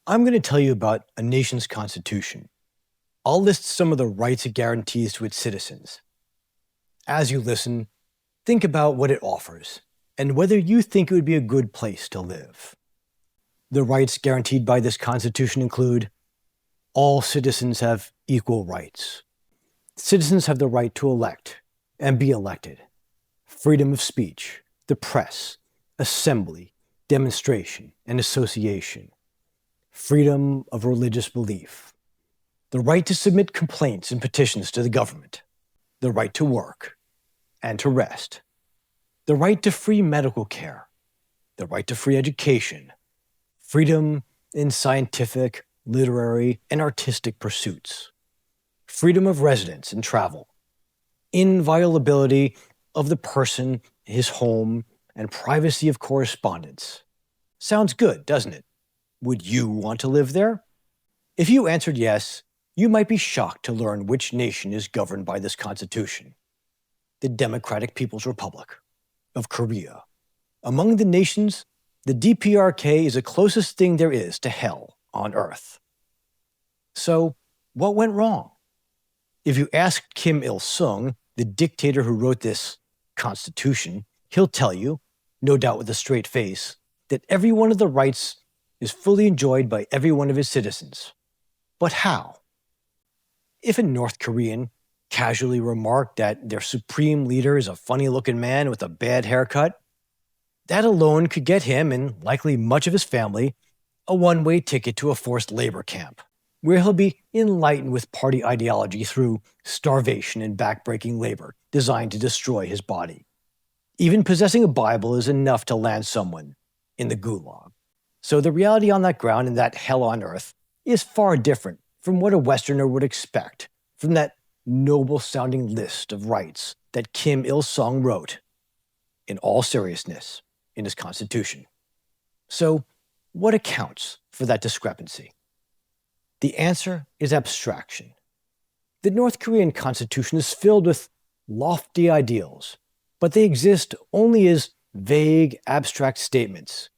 I'm going to tell you about a nation's constitution. I'll list some of the rights it guarantees to its citizens. As you listen, think about what it offers and whether you think it would be a good place to live. The rights guaranteed by this constitution include all citizens have equal rights. Citizens have the right to elect and be elected. Freedom of speech, the press, assembly, demonstration, and association. Freedom of religious belief. The right to submit complaints and petitions to the government. The right to work and to rest. The right to free medical care. The right to free education. Freedom in scientific, literary, and artistic pursuits. Freedom of residence and travel. Inviolability of the person, his home, and privacy of correspondence. Sounds good, doesn't it? Would you want to live there? If you answered yes, you might be shocked to learn which nation is governed by this constitution. The Democratic People's Republic of Korea. Among the nations, the DPRK is the closest thing there is to hell on earth. So, what went wrong? If you asked Kim Il-sung, the dictator who wrote this constitution, he'll tell you, no doubt with a straight face, that every one of the rights is fully enjoyed by every one of his citizens. But how? If a North Korean casually remarked that their supreme leader is a funny-looking man with a bad haircut, that alone could get him, and likely much of his family, a one-way ticket to a forced labor camp, where he'll be enlightened with party ideology through starvation and backbreaking labor designed to destroy his body. Even possessing a Bible is enough to land someone in the gulag. So the reality on that ground and that hell on earth is far different from what a Westerner would expect from that noble-sounding list of rights that Kim Il-sung wrote, in all seriousness, in his constitution. So, what accounts for that discrepancy? The answer is abstraction. The North Korean constitution is filled with lofty ideals, but they exist only as vague, abstract statements.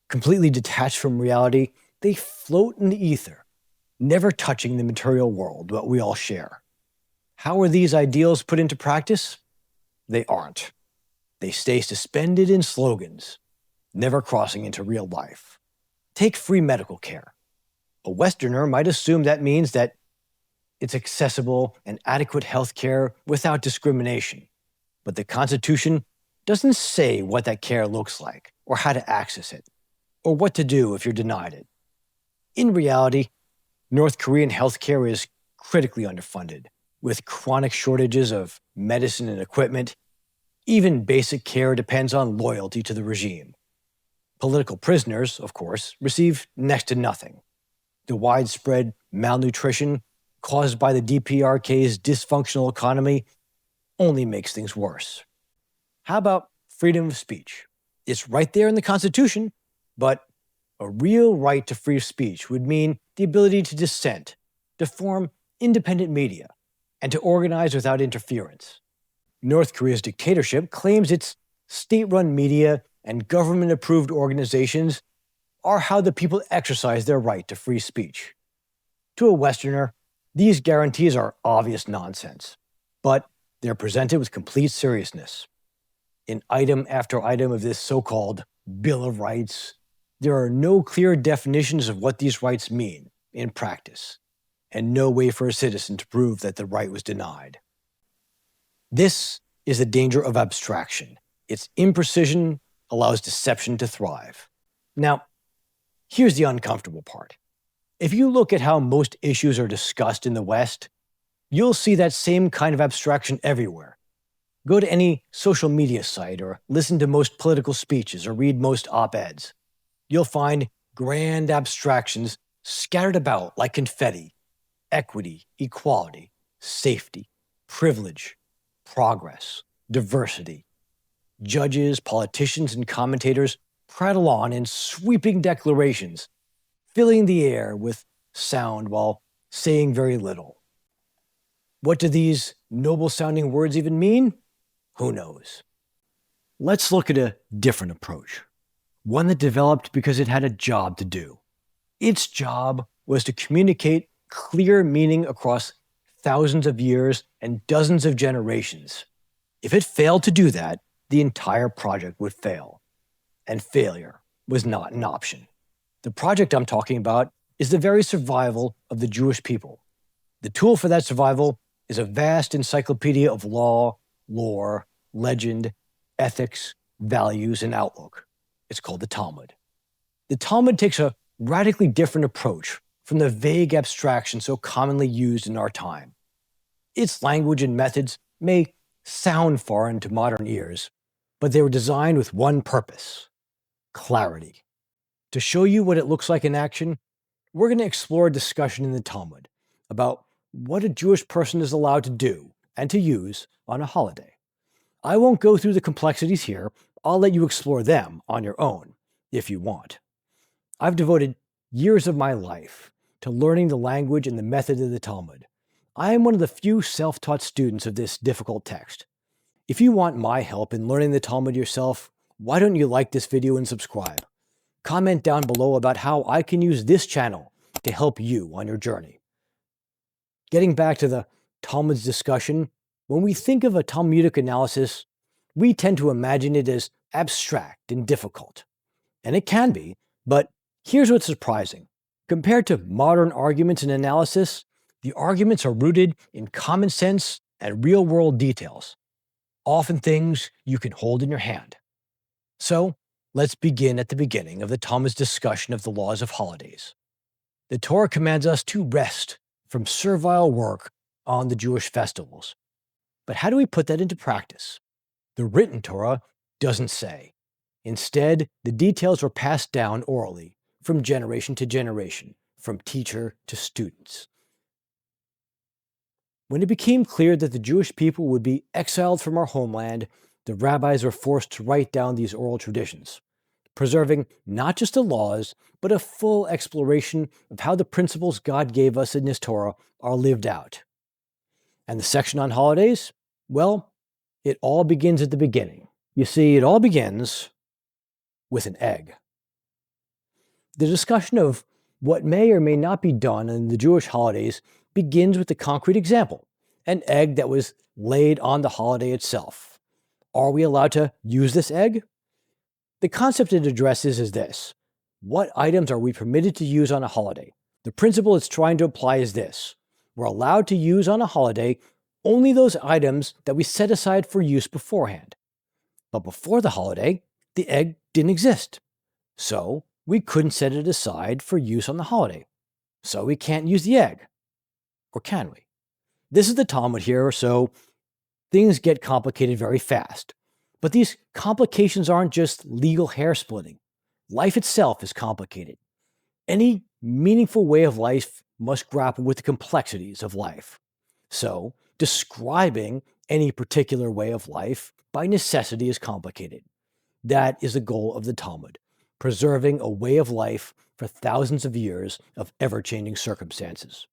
Completely detached from reality, they float in the ether, never touching the material world that we all share. How are these ideals put into practice? They aren't. They stay suspended in slogans, never crossing into real life. Take free medical care. A Westerner might assume that means that it's accessible and adequate health care without discrimination. But the Constitution doesn't say what that care looks like, or how to access it, or what to do if you're denied it. In reality, North Korean healthcare is critically underfunded, with chronic shortages of medicine and equipment. Even basic care depends on loyalty to the regime. Political prisoners, of course, receive next to nothing. The widespread malnutrition caused by the DPRK's dysfunctional economy only makes things worse. How about freedom of speech? It's right there in the Constitution, but a real right to free speech would mean the ability to dissent, to form independent media, and to organize without interference. North Korea's dictatorship claims its state-run media and government-approved organizations are how the people exercise their right to free speech. To a Westerner, these guarantees are obvious nonsense, but they're presented with complete seriousness. In item after item of this so-called Bill of Rights, there are no clear definitions of what these rights mean in practice, and no way for a citizen to prove that the right was denied. This is the danger of abstraction. Its imprecision allows deception to thrive. Now, here's the uncomfortable part. If you look at how most issues are discussed in the West, you'll see that same kind of abstraction everywhere. Go to any social media site or listen to most political speeches or read most op-eds. You'll find grand abstractions scattered about like confetti: equity, equality, safety, privilege, progress, diversity. Judges, politicians, and commentators prattle on in sweeping declarations, filling the air with sound while saying very little. What do these noble-sounding words even mean? Who knows? Let's look at a different approach, one that developed because it had a job to do. Its job was to communicate clear meaning across thousands of years and dozens of generations. If it failed to do that, the entire project would fail, and failure was not an option. The project I'm talking about is the very survival of the Jewish people. The tool for that survival is a vast encyclopedia of law, lore, legend, ethics, values, and outlook. It's called the Talmud. The Talmud takes a radically different approach from the vague abstraction so commonly used in our time. Its language and methods may sound foreign to modern ears, but they were designed with one purpose: clarity. To show you what it looks like in action, we're going to explore a discussion in the Talmud about what a Jewish person is allowed to do and to use on a holiday. I won't go through the complexities here. I'll let you explore them on your own, if you want. I've devoted years of my life to learning the language and the method of the Talmud. I am one of the few self-taught students of this difficult text. If you want my help in learning the Talmud yourself, why don't you like this video and subscribe? Comment down below about how I can use this channel to help you on your journey. Getting back to the Talmud's discussion, when we think of a Talmudic analysis, we tend to imagine it as abstract and difficult. And it can be, but here's what's surprising. Compared to modern arguments and analysis, the arguments are rooted in common sense and real-world details, often things you can hold in your hand. So, let's begin at the beginning of the Talmud's discussion of the laws of holidays. The Torah commands us to rest from servile work on the Jewish festivals. But how do we put that into practice? The written Torah doesn't say. Instead, the details were passed down orally, from generation to generation, from teacher to students. When it became clear that the Jewish people would be exiled from our homeland, the rabbis were forced to write down these oral traditions, preserving not just the laws, but a full exploration of how the principles God gave us in His Torah are lived out. And the section on holidays? Well, it all begins at the beginning. You see, it all begins with an egg. The discussion of what may or may not be done in the Jewish holidays begins with the concrete example, an egg that was laid on the holiday itself. Are we allowed to use this egg? The concept it addresses is this: what items are we permitted to use on a holiday? The principle it's trying to apply is this: we're allowed to use on a holiday only those items that we set aside for use beforehand. But before the holiday, the egg didn't exist. So we couldn't set it aside for use on the holiday. So we can't use the egg. Or can we? This is the Talmud here, so things get complicated very fast. But these complications aren't just legal hair splitting. Life itself is complicated. Any meaningful way of life must grapple with the complexities of life. So, describing any particular way of life by necessity is complicated. That is the goal of the Talmud: preserving a way of life for thousands of years of ever-changing circumstances.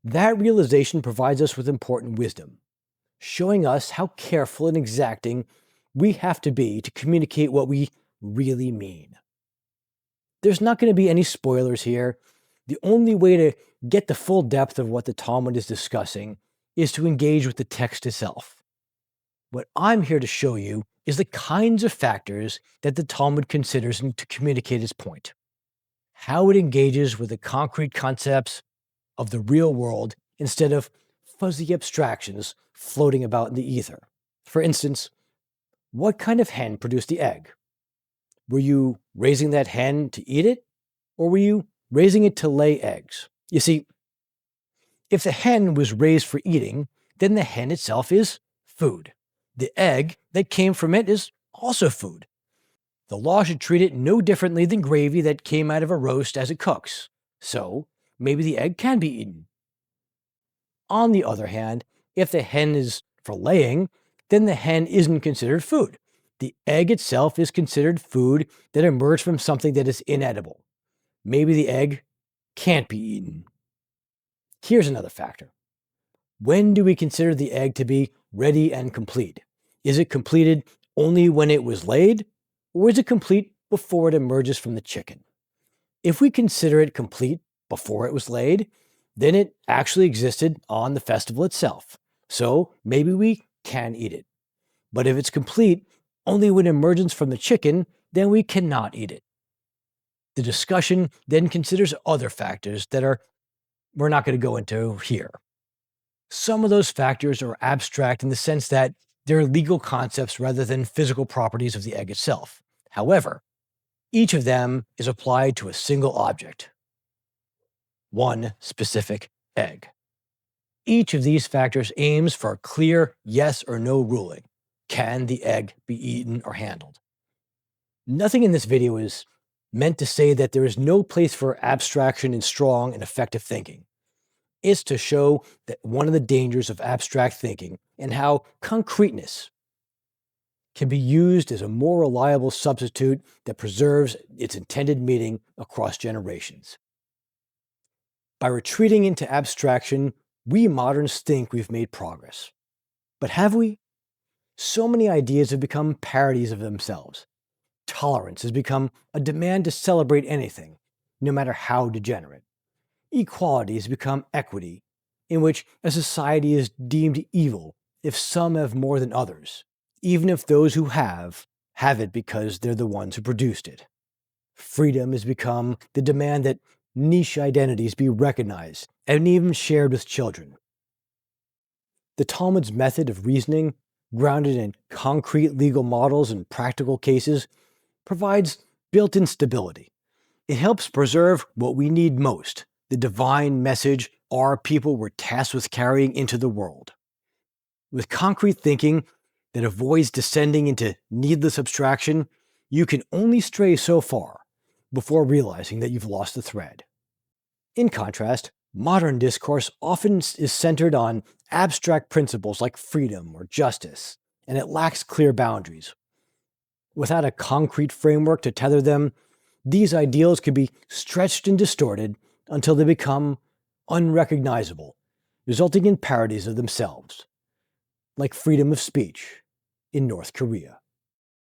That realization provides us with important wisdom, showing us how careful and exacting we have to be to communicate what we really mean. There's not going to be any spoilers here. The only way to get the full depth of what the Talmud is discussing is to engage with the text itself. What I'm here to show you is the kinds of factors that the Talmud considers to communicate its point, how it engages with the concrete concepts of the real world instead of fuzzy abstractions floating about in the ether. For instance, what kind of hen produced the egg? Were you raising that hen to eat it, or were you raising it to lay eggs? You see, if the hen was raised for eating, then the hen itself is food. The egg that came from it is also food. The law should treat it no differently than gravy that came out of a roast as it cooks. So, maybe the egg can be eaten. On the other hand, if the hen is for laying, then the hen isn't considered food. The egg itself is considered food that emerged from something that is inedible. Maybe the egg can't be eaten. Here's another factor. When do we consider the egg to be ready and complete? Is it completed only when it was laid, or is it complete before it emerges from the chicken? If we consider it complete before it was laid, then it actually existed on the festival itself. So maybe we can eat it. But if it's complete only when emergence from the chicken, then we cannot eat it. The discussion then considers other factors that we're not going to go into here. Some of those factors are abstract in the sense that they're legal concepts rather than physical properties of the egg itself. However, each of them is applied to a single object, one specific egg. Each of these factors aims for a clear yes or no ruling. Can the egg be eaten or handled? Nothing in this video is meant to say that there is no place for abstraction in strong and effective thinking. It's to show that one of the dangers of abstract thinking and how concreteness can be used as a more reliable substitute that preserves its intended meaning across generations. By retreating into abstraction, we moderns think we've made progress. But have we? So many ideas have become parodies of themselves. Tolerance has become a demand to celebrate anything, no matter how degenerate. Equality has become equity, in which a society is deemed evil if some have more than others, even if those who have it because they're the ones who produced it. Freedom has become the demand that niche identities be recognized and even shared with children. The Talmud's method of reasoning, grounded in concrete legal models and practical cases, provides built-in stability. It helps preserve what we need most, the divine message our people were tasked with carrying into the world. With concrete thinking that avoids descending into needless abstraction, you can only stray so far before realizing that you've lost the thread. In contrast, modern discourse often is centered on abstract principles like freedom or justice, and it lacks clear boundaries. Without a concrete framework to tether them, these ideals can be stretched and distorted until they become unrecognizable, resulting in parodies of themselves, like freedom of speech in North Korea.